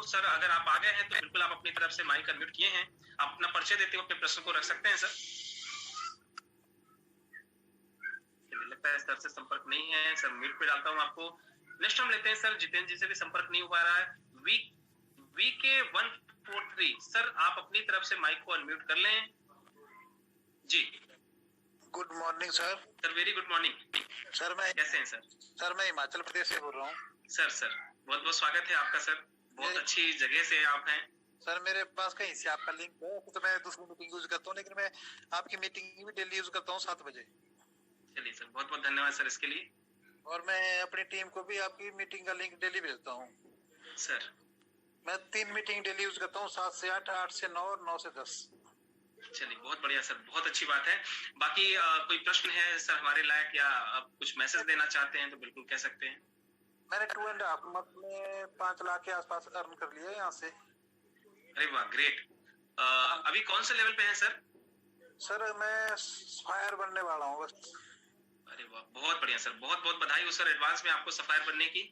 सर अगर आप आ गए हैं तो बिल्कुल आप अपनी तरफ से माइक अनम्यूट किए हैं, आप अपना परिचय देते हुए अपने प्रश्न को रख सकते हैं सर। लगता है सर से संपर्क नहीं है सर, म्यूट पे डालता हूं आपको। नेक्स्ट हम लेते हैं सर जितेंद्र जी से भी संपर्क नहीं हो पा रहा है। VK143 सर आप अपनी तरफ से माइक को अनम्यूट कर लें जी। Good morning sir. Sir very good morning sir. मैं कैसे हैं सर? सर मैं हिमाचल प्रदेश से बोल रहा हूँ। सर बहुत बहुत स्वागत है आपका सर, बहुत अच्छी जगह से आप हैं। सर मेरे पास कहीं से आपका लिंक है तो मैं दूसरी मीटिंग यूज करता हूँ, लेकिन मैं आपकी मीटिंग भी डेली यूज करता हूँ 7 बजे। चलिए सर, बहुत बहुत धन्यवाद सर इसके लिए। और मैं अपनी टीम को भी आपकी मीटिंग का लिंक डेली भेजता हूँ सर। मैं 3 मीटिंग डेली यूज करता हूँ, 7 से 8, 8 से 9 और 9 से 10। चलिए बहुत बढ़िया सर, बहुत अच्छी बात है। बाकी कोई प्रश्न है सर हमारे लायक, या आप कुछ मैसेज देना चाहते हैं तो बिल्कुल कह सकते हैं। मैंने 2.5 मंथ में 5 लाख के आसपास अर्न कर लिया है यहाँ से। अरे वाह, ग्रेट। अभी कौन से लेवल पे हैं सर? सर मैं फायर बनने वाला हूँ बस। अरे वाह, बहुत बढ़िया सर, बहुत बहुत बधाई हो सर एडवांस में आपको सफायर बनने की।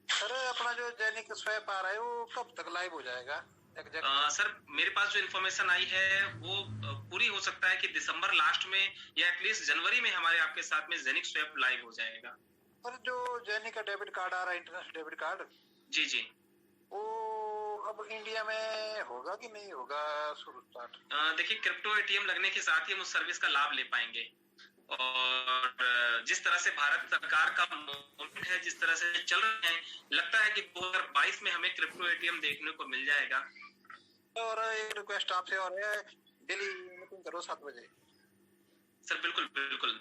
सर अपना जो जेनिक स्वैप आ रहा है वो कब तक लाइव हो जाएगा? सर मेरे पास जो इन्फॉर्मेशन आई है वो पूरी हो सकता है कि दिसंबर लास्ट में या एटलीस्ट जनवरी में हमारे आपके साथ में जेनिक स्वैप लाइव हो जाएगा। सर जो जेनिक का डेबिट कार्ड आ रहा है, इंटरनेशनल डेबिट कार्ड, जी जी, वो अब इंडिया में होगा कि नहीं होगा शुरू स्टार्ट? देखिए, क्रिप्टो एटीएम लगने के साथ ही हम उस सर्विस का लाभ ले पाएंगे। और जिस तरह से भारत सरकार का मूवमेंट है, जिस तरह से चल रहे हैं, लगता है कि 2022 में हमें क्रिप्टो एटीएम देखने को मिल जाएगा। और एक रिक्वेस्ट आपसे और है, डेली मीटिंग करो 7 बजे। सर बिल्कुल बिल्कुल,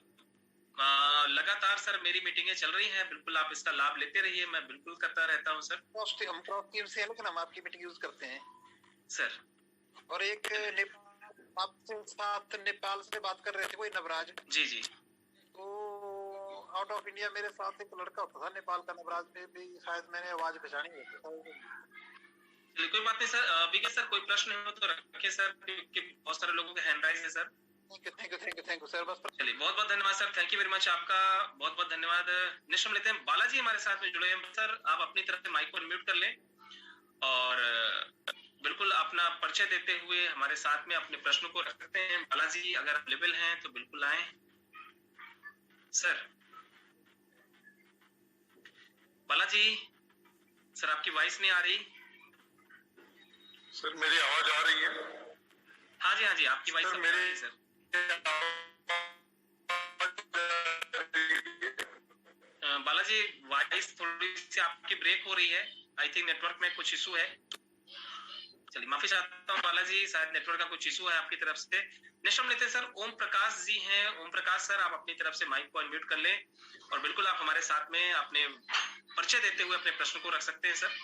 लगातार सर मेरी मीटिंगें चल रही हैं, बिल्कुल आप इसका लाभ लेते रहिए, मैं बिल्कुल करता रहता हूं सर। हम क्रॉस टीम से हैं, लेकिन हम आपकी मीटिंग यूज करते हैं सर। और एक आपके साथ नेपाल से बात कर रहे थे कोई नवराज। जी जी, तो आउट ऑफ इंडिया मेरे साथ एक लड़का होता था नेपाल का, नवराज में भी शायद मैंने आवाज पहचानी होती था। कोई बात नहीं सर, विकी सर कोई प्रश्न हो तो रखे सर, क्योंकि बहुत सारे लोगों के हैंड राइज है सर। थैंक यू सर, बस। चलिए बहुत बहुत धन्यवाद sir, thank you very much, आपका बहुत बहुत धन्यवाद। नेक्स्ट हम लेते हैं बालाजी हमारे साथ में जुड़े हैं। सर आप अपनी तरफ से माइक को अनम्यूट कर लें और बिल्कुल अपना परिचय देते हुए हमारे साथ में अपने प्रश्न को रख सकते हैं। बालाजी अगर अवेलेबल हैं तो बिल्कुल आए सर। बालाजी सर आपकी वॉइस नहीं आ रही। सर मेरी आवाज आ रही है? हाँ जी हाँ जी, आपकी वॉइस मेरे सर। बालाजी वॉइस थोड़ी सी आपकी ब्रेक हो रही है, आई थिंक नेटवर्क में कुछ इशू है। चलिए माफी चाहता हूँ बालाजी, शायद नेटवर्क का कुछ इशू है आपकी तरफ से। नेक्स्ट हम लेते हैं सर ओम प्रकाश जी हैं। ओम प्रकाश सर आप अपनी तरफ से माइक को अनम्यूट कर लें और बिल्कुल आप हमारे साथ में अपने परिचय देते हुए अपने प्रश्न को रख सकते हैं सर।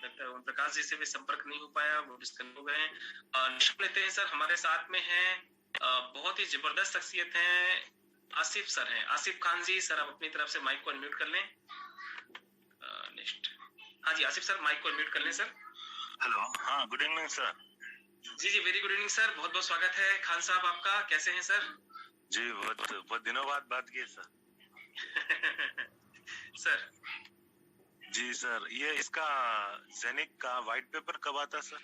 लगता है ओम प्रकाश जी से भी संपर्क नहीं हो पाया, वो डिस्कनेक्ट हो गए हैं। नेक्स्ट लेते हैं सर, हमारे साथ में हैं बहुत ही जबरदस्त शख्सियत हैं, आसिफ सर हैं। आसिफ खान जी सर आप अपनी तरफ से माइक को अनम्यूट कर लें। नेक्स्ट, हाँ जी आसिफ सर माइक को अनम्यूट कर लें सर। हेलो, हाँ गुड इवनिंग सर। जी जी वेरी गुड इवनिंग सर, बहुत बहुत स्वागत है खान साहब आपका, कैसे हैं सर? जी बहुत दिनों बाद बात की सर। सर जी सर, ये इसका जेनिक का व्हाइट पेपर कब आता सर?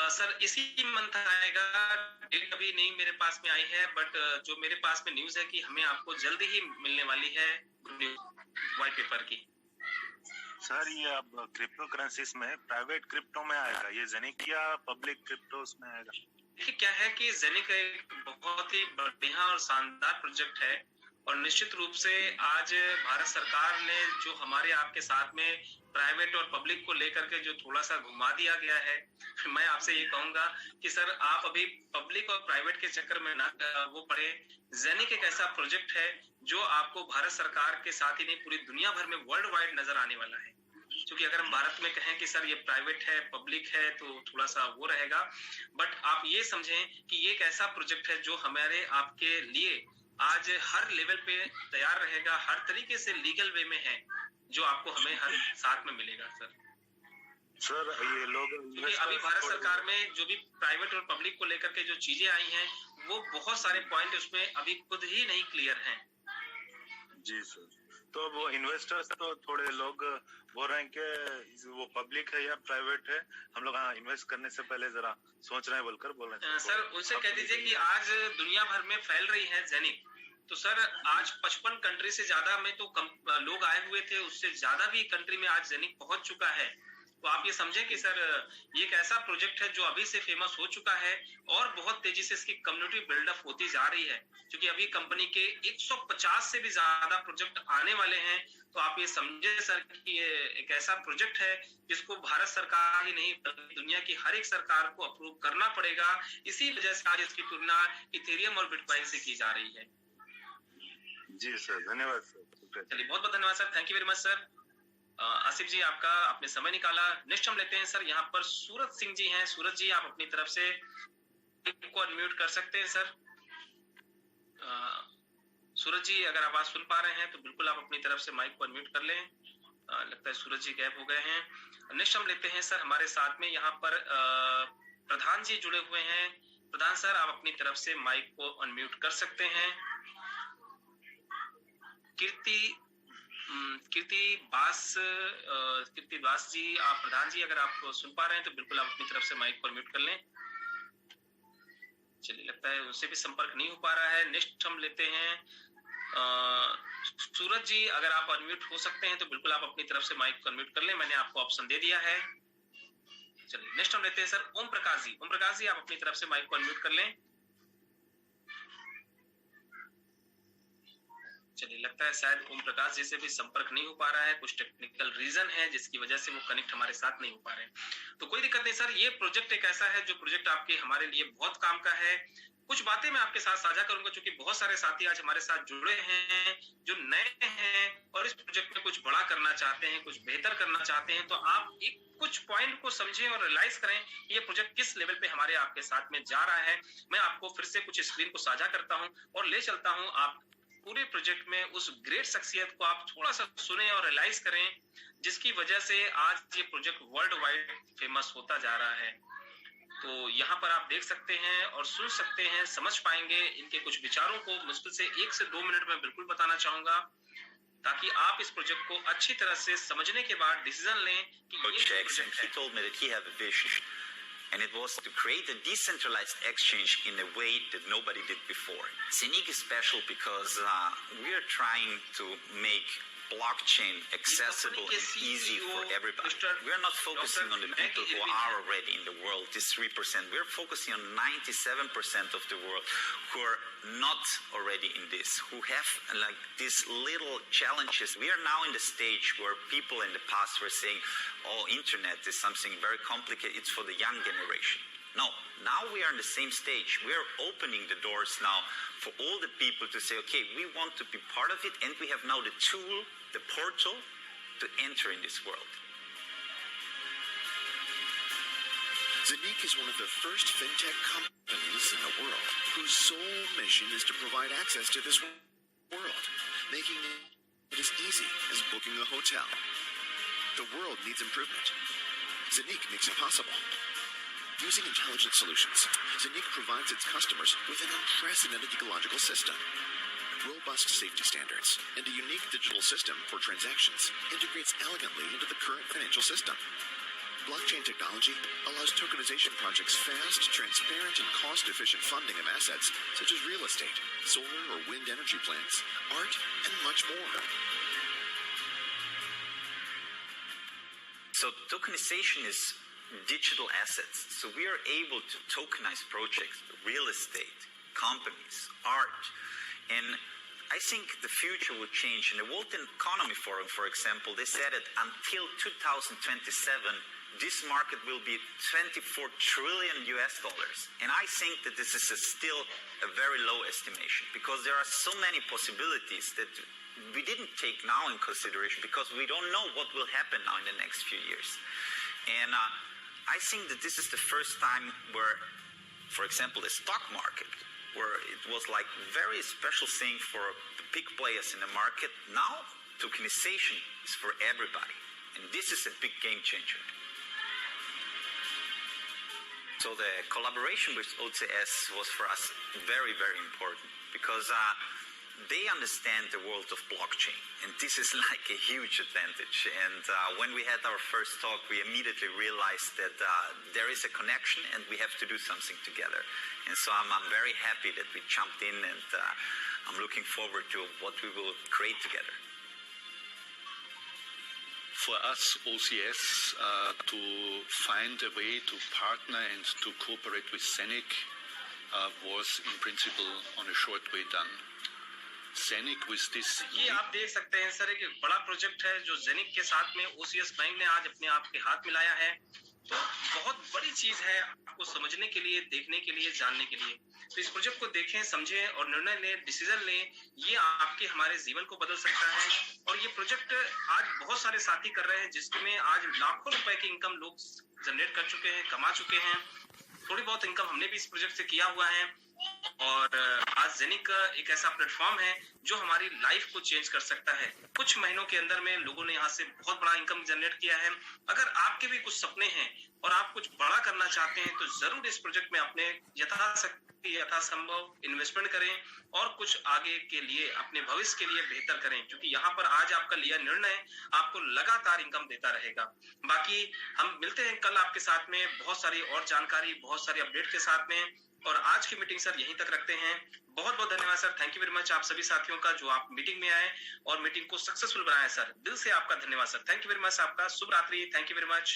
सर इसी मंथ आएगा, डेट अभी नहीं मेरे पास में आई है, बट जो मेरे पास में न्यूज है कि हमें आपको जल्दी ही मिलने वाली है व्हाइट पेपर की। सर ये अब क्रिप्टो करेंसीज में प्राइवेट क्रिप्टो में आएगा ये जेनिक, या पब्लिक क्रिप्टो उसमें आएगा? देखिए क्या है कि जेनिक एक बहुत ही बढ़िया और शानदार प्रोजेक्ट है, और निश्चित रूप से आज भारत सरकार ने जो हमारे आपके साथ में प्राइवेट और पब्लिक को लेकर के जो थोड़ा सा घुमा दिया गया है, मैं आपसे ये कहूंगा कि सर आप अभी पब्लिक और प्राइवेट के चक्कर में ना वो पड़े। जेनिक एक ऐसा प्रोजेक्ट है जो आपको भारत सरकार के साथ ही नहीं पूरी दुनिया भर में वर्ल्ड वाइड नजर आने वाला है। क्योंकि अगर हम भारत में कहें कि सर ये प्राइवेट है पब्लिक है तो थोड़ा सा वो रहेगा, बट आप ये समझें कि ये एक ऐसा प्रोजेक्ट है जो हमारे आपके लिए आज हर लेवल पे तैयार रहेगा, हर तरीके से लीगल वे में है, जो आपको हमें हर साथ में मिलेगा सर। सर ये लोग क्योंकि अभी भारत सरकार में जो भी प्राइवेट और पब्लिक को लेकर के जो चीजें आई हैं, वो बहुत सारे पॉइंट उसमें अभी खुद ही नहीं क्लियर हैं। जी सर, तो वो इन्वेस्टर्स तो थोड़े लोग बोल रहे हैं कि वो पब्लिक है या प्राइवेट है, हम लोग इन्वेस्ट करने से पहले जरा सोच रहे हैं बोलकर बोल रहे हैं। सर उनसे कह दीजिए कि आज दुनिया भर में फैल रही है जेनिक, तो सर आज 55 कंट्री से ज्यादा में तो लोग आए हुए थे, उससे ज्यादा भी कंट्री में आज जेनिक पहुंच चुका है। तो आप ये समझें कि सर ये एक ऐसा प्रोजेक्ट है जो अभी से फेमस हो चुका है और बहुत तेजी से इसकी कम्युनिटी बिल्डअप होती जा रही है, क्योंकि अभी कंपनी के 150 से भी ज्यादा प्रोजेक्ट आने वाले हैं। तो आप ये समझे सर कि ये एक ऐसा प्रोजेक्ट है जिसको भारत सरकार ही नहीं बल्कि दुनिया की हर एक सरकार को अप्रूव करना पड़ेगा। इसी वजह से आज इसकी तुलना इथेरियम और बिटकॉइन से की जा रही है। जी सर, धन्यवाद सर। चलिए, बहुत बहुत धन्यवाद sir, thank you very much sir. Asif ji, आपका आपने समय निकाला। नेक्स्ट हम लेते हैं सर, यहाँ पर सूरज सिंह जी हैं। सूरज जी, आप अपनी तरफ से को अनम्यूट कर सकते हैं सर। सूरज जी, अगर आवाज सुन पा रहे हैं तो बिल्कुल आप अपनी तरफ से माइक को अनम्यूट कर लें। लगता है सूरज जी गैप हो गए हैं। नेक्स्ट हम लेते हैं सर, हमारे साथ में यहाँ पर प्रधान जी जुड़े हुए हैं। प्रधान सर, आप अपनी तरफ से माइक को अनम्यूट कर सकते हैं। कीर्ति बास जी, आप प्रधान जी अगर आप सुन पा रहे हैं तो बिल्कुल आप अपनी तरफ से माइक को अनम्यूट कर लें। चलिए, लगता है उनसे भी संपर्क नहीं हो पा रहा है। नेक्स्ट हम लेते हैं सूरज जी, अगर आप अनम्यूट हो सकते हैं तो बिल्कुल आप अपनी तरफ से माइक को अनम्यूट कर लें, मैंने आपको ऑप्शन दे दिया है। चलिए, नेक्स्ट हम लेते हैं सर ओम प्रकाश जी। ओम प्रकाश जी, आप अपनी तरफ से माइक को अनम्यूट कर लें। चलिए, लगता है शायद ओम प्रकाश जी से भी संपर्क नहीं हो पा रहा है, कुछ टेक्निकल रीजन है जिसकी वजह से वो कनेक्ट हमारे साथ नहीं हो पा रहे हैं। तो कोई दिक्कत नहीं सर, ये प्रोजेक्ट एक ऐसा है जो प्रोजेक्ट आपके हमारे लिए बहुत काम का है। कुछ बातें मैं आपके साथ साझा करूंगा, क्योंकि बहुत सारे साथी आज हमारे साथ जुड़े हैं जो नए हैं और इस प्रोजेक्ट में कुछ बड़ा करना चाहते हैं, कुछ बेहतर करना चाहते हैं। तो आप एक कुछ पॉइंट को समझें और रियलाइज करें कि ये प्रोजेक्ट किस लेवल पे हमारे आपके साथ में जा रहा है। मैं आपको फिर से कुछ स्क्रीन को साझा करता हूं और ले चलता हूं आप पूरे प्रोजेक्ट में उस ग्रेट शख्सियत को आप थोड़ा सा सुने और रियलाइज करें, जिसकी वजह से आज ये प्रोजेक्ट वर्ल्ड वाइड फेमस होता जा रहा है। तो यहाँ पर आप देख सकते हैं और सुन सकते हैं, समझ पाएंगे इनके कुछ विचारों को। मुश्किल से 1 से 2 मिनट में बिल्कुल बताना चाहूंगा, ताकि आप इस प्रोजेक्ट को अच्छी तरह से समझने के बाद डिसीजन लें कि and it was to create a decentralized exchange in a way that nobody did before. Zenik is special because we are trying to make blockchain accessible and easy for everybody. We are not focusing on the people who are already in the world, this 3%. We are focusing on 97% of the world who are not already in this, who have like these little challenges. We are now in the stage where people in the past were saying, oh, internet is something very complicated, it's for the young generation. No, now we are in the same stage. We are opening the doors now for all the people to say, okay, we want to be part of it, and we have now the tool, the portal to enter in this world. Zenik is one of the first fintech companies in the world whose sole mission is to provide access to this world, making it as easy as booking a hotel. The world needs improvement. Zenik makes it possible. Using intelligent solutions, Zenik provides its customers with an unprecedented ecological system. Robust safety standards and a unique digital system for transactions integrates elegantly into the current financial system. Blockchain technology allows tokenization projects fast, transparent, and cost-efficient funding of assets such as real estate, solar or wind energy plants, art, and much more. So tokenization is digital assets. So we are able to tokenize projects, real estate, companies, art. And I think the future will change. In the World Economic Forum, for example, they said that until 2027, this market will be $24 trillion. And I think that this is still a very low estimation, because there are so many possibilities that we didn't take now in consideration, because we don't know what will happen now in the next few years. And I think that this is the first time where, for example, the stock market, where it was like very special thing for the big players in the market, now tokenization is for everybody. And this is a big game changer. So the collaboration with OCS was for us very, very important, because they understand the world of blockchain, and this is like a huge advantage. And when we had our first talk, we immediately realized that there is a connection and we have to do something together. And so I'm very happy that we jumped in, and I'm looking forward to what we will create together. for us, OCS, to find a way to partner and to cooperate with Scenic was in principle on a short way done. Scenic with this. ये आप देख सकते हैं sir, एक बड़ा project है जो genic के साथ में OCS बैंक ने आज अपने आप के हाथ मिलाया है। तो बहुत बड़ी चीज है आपको समझने के लिए, देखने के लिए, जानने के लिए। तो इस प्रोजेक्ट को देखें, समझें और निर्णय लें, डिसीजन लें। ये आपके हमारे जीवन को बदल सकता है। और ये प्रोजेक्ट आज बहुत सारे साथी कर रहे हैं, जिसमें आज लाखों रुपए की इनकम लोग जनरेट कर चुके हैं, कमा चुके हैं। थोड़ी बहुत इनकम हमने भी इस प्रोजेक्ट से किया हुआ है। और आज जेनिक एक ऐसा प्लेटफॉर्म है जो हमारी लाइफ को चेंज कर सकता है। कुछ महीनों के अंदर में लोगों ने यहाँ से बहुत बड़ा इनकम जनरेट किया है। अगर आपके भी कुछ सपने हैं और आप कुछ बड़ा करना चाहते हैं तो जरूर इस प्रोजेक्ट में अपने यथाशक्ति यथासंभव इन्वेस्टमेंट करें और कुछ आगे के लिए, अपने भविष्य के लिए बेहतर करें, क्योंकि यहाँ पर आज आपका लिया निर्णय आपको लगातार इनकम देता रहेगा। बाकी हम मिलते हैं कल आपके साथ में बहुत सारी और जानकारी, बहुत सारी अपडेट के साथ में। और आज की मीटिंग सर यहीं तक रखते हैं। बहुत बहुत धन्यवाद sir, thank you very much आप सभी साथियों का जो आप मीटिंग में आए और मीटिंग को सक्सेसफुल बनाए। सर दिल से आपका धन्यवाद sir, thank you very much. आपका शुभ रात्रि, थैंक यू वेरी मच।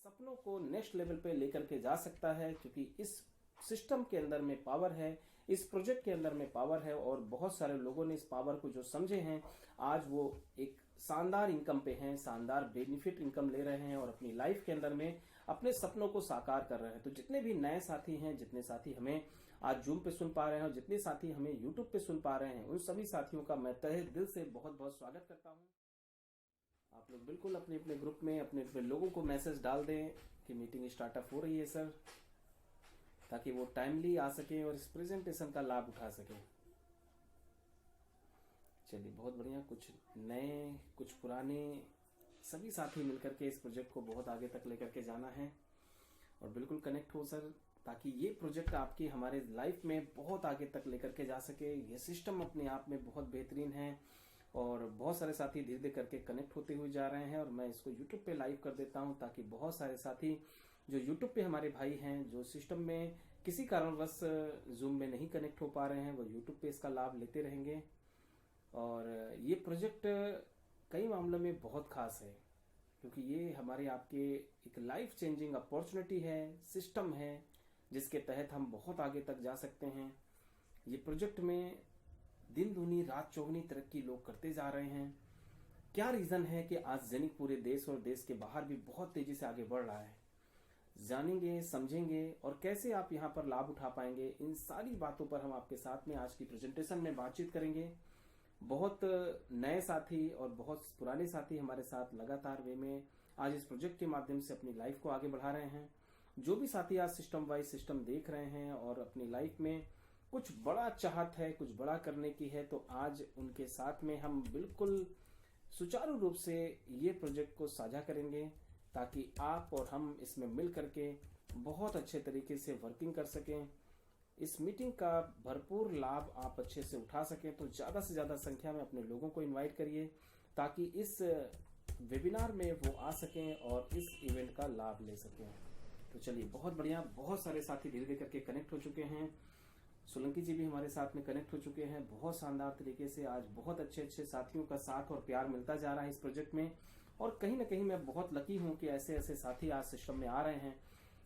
सपनों को नेक्स्ट लेवल पे लेकर के जा सकता है, क्योंकि इस सिस्टम के अंदर में पावर है, इस प्रोजेक्ट के अंदर में पावर है और बहुत सारे लोगों ने इस पावर को जो समझे हैं, आज वो एक शानदार इनकम पे हैं, शानदार बेनिफिट इनकम ले रहे हैं और अपनी लाइफ के अंदर में अपने सपनों को साकार कर रहे हैं। तो जितने भी नए साथी हैं, जितने साथी हमें आज जूम पे सुन पा रहे हैं और जितने साथी हमें यूट्यूब पे सुन पा रहे हैं, उन सभी साथियों का मैं तहे दिल से बहुत बहुत स्वागत करता हूं। आप लोग बिल्कुल अपने अपने ग्रुप में अपने अपने लोगों को मैसेज डाल दें कि मीटिंग स्टार्टअप हो रही है सर, ताकि वो टाइमली आ सकें और इस प्रेजेंटेशन का लाभ उठा सकें। चलिए बहुत बढ़िया, कुछ नए कुछ पुराने सभी साथी मिलकर के इस प्रोजेक्ट को बहुत आगे तक लेकर के जाना है और बिल्कुल कनेक्ट हो सर, ताकि ये प्रोजेक्ट आपकी हमारे लाइफ में बहुत आगे तक लेकर के जा सके। ये सिस्टम अपने आप में बहुत बेहतरीन है और बहुत सारे साथी धीरे धीरे करके कनेक्ट होते हुए जा रहे हैं और मैं इसको यूट्यूब पे लाइव कर देता हूं, ताकि बहुत सारे साथी जो यूट्यूब पे हमारे भाई हैं, जो सिस्टम में किसी कारणवश जूम में नहीं कनेक्ट हो पा रहे हैं, वो यूट्यूब पे इसका लाभ लेते रहेंगे। और ये प्रोजेक्ट कई मामलों में बहुत खास है, क्योंकि ये हमारे आपके एक लाइफ चेंजिंग अपॉर्चुनिटी है, सिस्टम है, जिसके तहत हम बहुत आगे तक जा सकते हैं। ये प्रोजेक्ट में दिन दूनी रात चौगुनी तरक्की लोग करते जा रहे हैं। क्या रीजन है कि आज जेनिक पूरे देश और देश के बाहर भी बहुत तेजी से आगे बढ़ रहा है, जानेंगे, समझेंगे और कैसे आप यहाँ पर लाभ उठा पाएंगे, इन सारी बातों पर हम आपके साथ में आज की प्रेजेंटेशन में बातचीत करेंगे। बहुत नए साथी और बहुत पुराने साथी हमारे साथ लगातार वे में आज इस प्रोजेक्ट के माध्यम से अपनी लाइफ को आगे बढ़ा रहे हैं। जो भी साथी आज सिस्टम वाइज सिस्टम देख रहे हैं और अपनी लाइफ में कुछ बड़ा चाहत है, कुछ बड़ा करने की है, तो आज उनके साथ में हम बिल्कुल सुचारू रूप से ये प्रोजेक्ट को साझा करेंगे, ताकि आप और हम इसमें मिल करके बहुत अच्छे तरीके से वर्किंग कर सकें। इस मीटिंग का भरपूर लाभ आप अच्छे से उठा सकें, तो ज़्यादा से ज़्यादा संख्या में अपने लोगों को इनवाइट करिए, ताकि इस वेबिनार में वो आ सकें और इस इवेंट का लाभ ले सकें। तो चलिए बहुत बढ़िया, बहुत सारे साथी धीरे धीरे करके कनेक्ट हो चुके हैं। सोलंकी जी भी हमारे साथ में कनेक्ट हो चुके हैं। बहुत शानदार तरीके से आज बहुत अच्छे अच्छे साथियों का साथ और प्यार मिलता जा रहा है इस प्रोजेक्ट में। और कहीं ना कहीं मैं बहुत लकी हूं कि ऐसे ऐसे साथी आज सिस्टम में आ रहे हैं,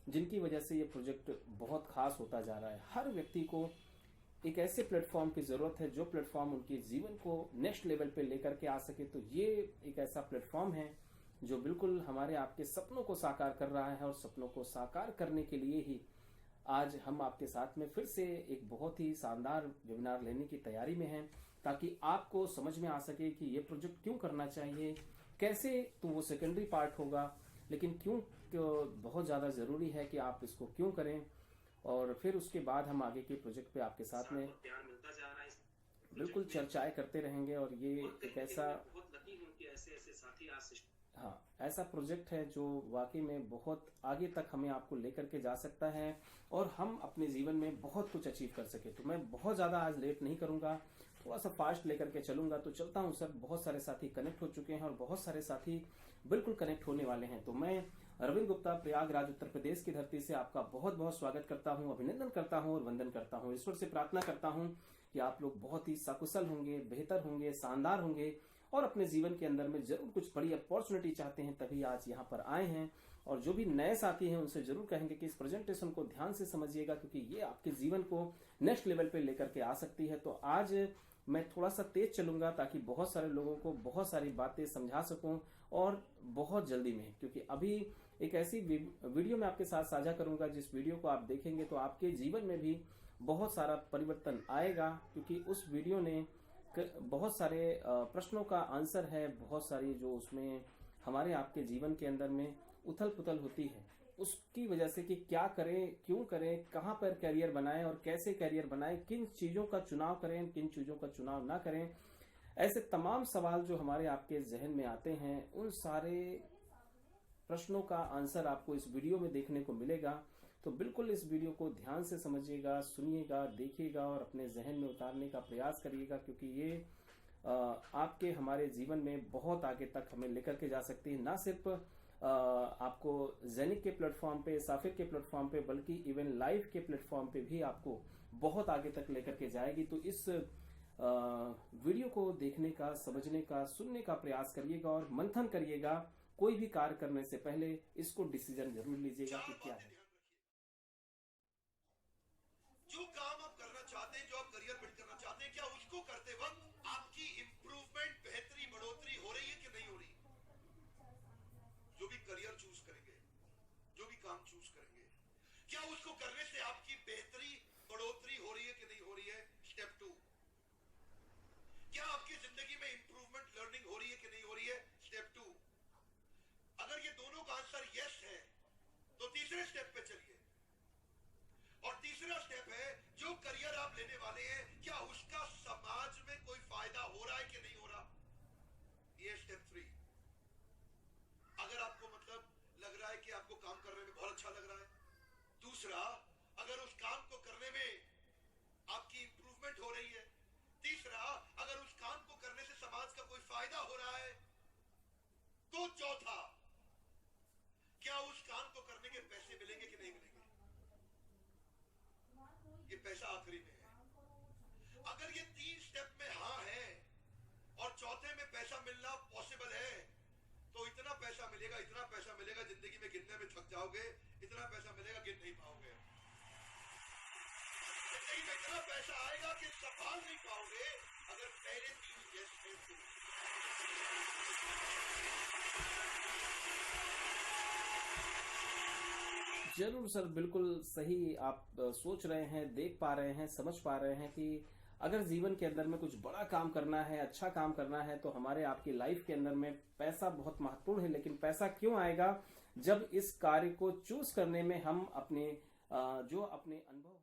जिनकी वजह से ये प्रोजेक्ट बहुत खास होता जा रहा है। हर व्यक्ति को एक ऐसे प्लेटफॉर्म की जरूरत है जो प्लेटफॉर्म उनके जीवन को नेक्स्ट लेवल पे लेकर के आ सके। तो ये एक ऐसा प्लेटफॉर्म है जो बिल्कुल हमारे आपके सपनों को साकार कर रहा है और सपनों को साकार करने के लिए ही आज हम आपके साथ में फिर से एक बहुत ही शानदार वेबिनार लेने की तैयारी में हैं, ताकि आपको समझ में आ सके कि ये प्रोजेक्ट क्यों करना चाहिए, कैसे तो वो सेकेंडरी पार्ट होगा, लेकिन क्यों बहुत ज़्यादा ज़रूरी है कि आप इसको क्यों करें। और फिर उसके बाद हम आगे के प्रोजेक्ट पे आपके साथ में बिल्कुल चर्चाएं करते रहेंगे। और ये एक ऐसा प्रोजेक्ट है जो वाकई में बहुत आगे तक हमें आपको लेकर के जा सकता है और हम अपने जीवन में बहुत कुछ अचीव कर सके। तो मैं बहुत ज़्यादा आज लेट नहीं करूँगा, थोड़ा सा फास्ट लेकर के चलूंगा। तो चलता हूँ सर, बहुत सारे साथी कनेक्ट हो चुके हैं और बहुत सारे साथी बिल्कुल कनेक्ट होने वाले हैं। तो मैं अरविंद गुप्ता प्रयागराज उत्तर प्रदेश की धरती से आपका बहुत बहुत स्वागत करता हूं, अभिनंदन करता हूं और वंदन करता हूं। ईश्वर से प्रार्थना करता हूं कि आप लोग बहुत ही सकुशल होंगे, बेहतर होंगे, शानदार होंगे और अपने जीवन के अंदर में जरूर कुछ बड़ी अपॉर्चुनिटी चाहते हैं, तभी आज यहाँ पर आए हैं। और जो भी नए साथी हैं उनसे जरूर कहेंगे कि इस प्रेजेंटेशन को ध्यान से समझिएगा, क्योंकि ये आपके जीवन को नेक्स्ट लेवल पे लेकर के आ सकती है। तो आज मैं थोड़ा सा तेज चलूंगा ताकि बहुत सारे लोगों को बहुत सारी बातें समझा सकूं, और बहुत जल्दी में, क्योंकि अभी एक ऐसी वीडियो मैं आपके साथ साझा करूंगा जिस वीडियो को आप देखेंगे तो आपके जीवन में भी बहुत सारा परिवर्तन आएगा, क्योंकि उस वीडियो ने बहुत सारे प्रश्नों का आंसर है, बहुत सारी जो उसमें हमारे आपके जीवन के अंदर में उथल पुथल होती है उसकी वजह से कि क्या करें, क्यों करें, कहां पर कैरियर बनाएं और कैसे कैरियर बनाएं, किन चीजों का चुनाव करें, किन चीजों का चुनाव ना करें, ऐसे तमाम सवाल जो हमारे आपके जहन में आते हैं, उन सारे प्रश्नों का आंसर आपको इस वीडियो में देखने को मिलेगा। तो बिल्कुल इस वीडियो को ध्यान से समझिएगा, सुनिएगा, देखिएगा और अपने जहन में उतारने का प्रयास करिएगा, क्योंकि ये आपके हमारे जीवन में बहुत आगे तक हमें लेकर के जा सकती है। ना सिर्फ आपको जेनिक के प्लेटफॉर्म पे, साफिर के प्लेटफॉर्म पे, बल्कि इवन लाइव के प्लेटफॉर्म पे भी आपको बहुत आगे तक लेकर के जाएगी। तो इस वीडियो को देखने का, समझने का, सुनने का प्रयास करिएगा और मंथन करिएगा। कोई भी कार्य करने से पहले इसको डिसीजन जरूर लीजिएगा कि क्या है। जो काम आप करना चाहते हैं, जो आप करियर बिल्ड करना चाहते हैं, क्या उसको करते वक्त आपकी इंप्रूवमेंट, बेहतरी, बढ़ोतरी हो रही है कि नहीं हो रही? जो भी करियर चूज करेंगे, जो भी काम चूज करेंगे, क्या उसको करने से आपकी बेहतरी, बढ़ोतरी हो रही है कि नहीं हो रही है? स्टेप 2, क्या आपकी जिंदगी में इंप्रूवमेंट, लर्निंग हो रही है कि नहीं हो रही है? स्टेप 2, अगर ये दोनों का आंसर यस है तो तीसरे स्टेप पे चलिए। और तीसरा स्टेप है, जो करियर आप लेने वाले हैं, क्या उसका समाज में कोई फायदा हो रहा है कि नहीं हो रहा? ये स्टेप 3। अगर आपको मतलब लग रहा है कि आपको काम करने में बहुत अच्छा लग रहा है। दूसरा, अगर उस काम को करने में आपकी इंप्रूवमेंट हो रही है। तीसरा, अगर उस काम को करने से समाज का कोई फायदा हो रहा है। तो चौथा, क्या उस काम को करने के पैसे मिलेंगे कि नहीं मिलेंगे? ये पैसा आखिरी में है। अगर ये 3 स्टेप में हाँ है और चौथे में पैसा मिलना पॉसिबल है, तो इतना पैसा मिलेगा, इतना पैसा मिलेगा, जिंदगी में गिनने में थक जाओगे। इतना पैसा मिलेगा, गिन नहीं पाओगे। जिंदगी में इतना पैसा आएगा कि संभाल नहीं पाओगे अगर पहले 3 यस है तो। जरूर सर, बिल्कुल सही आप सोच रहे हैं, देख पा रहे हैं, समझ पा रहे हैं कि अगर जीवन के अंदर में कुछ बड़ा काम करना है, अच्छा काम करना है, तो हमारे आपकी लाइफ के अंदर में पैसा बहुत महत्वपूर्ण है। लेकिन पैसा क्यों आएगा? जब इस कार्य को चूज करने में हम अपने जो अपने अनुभव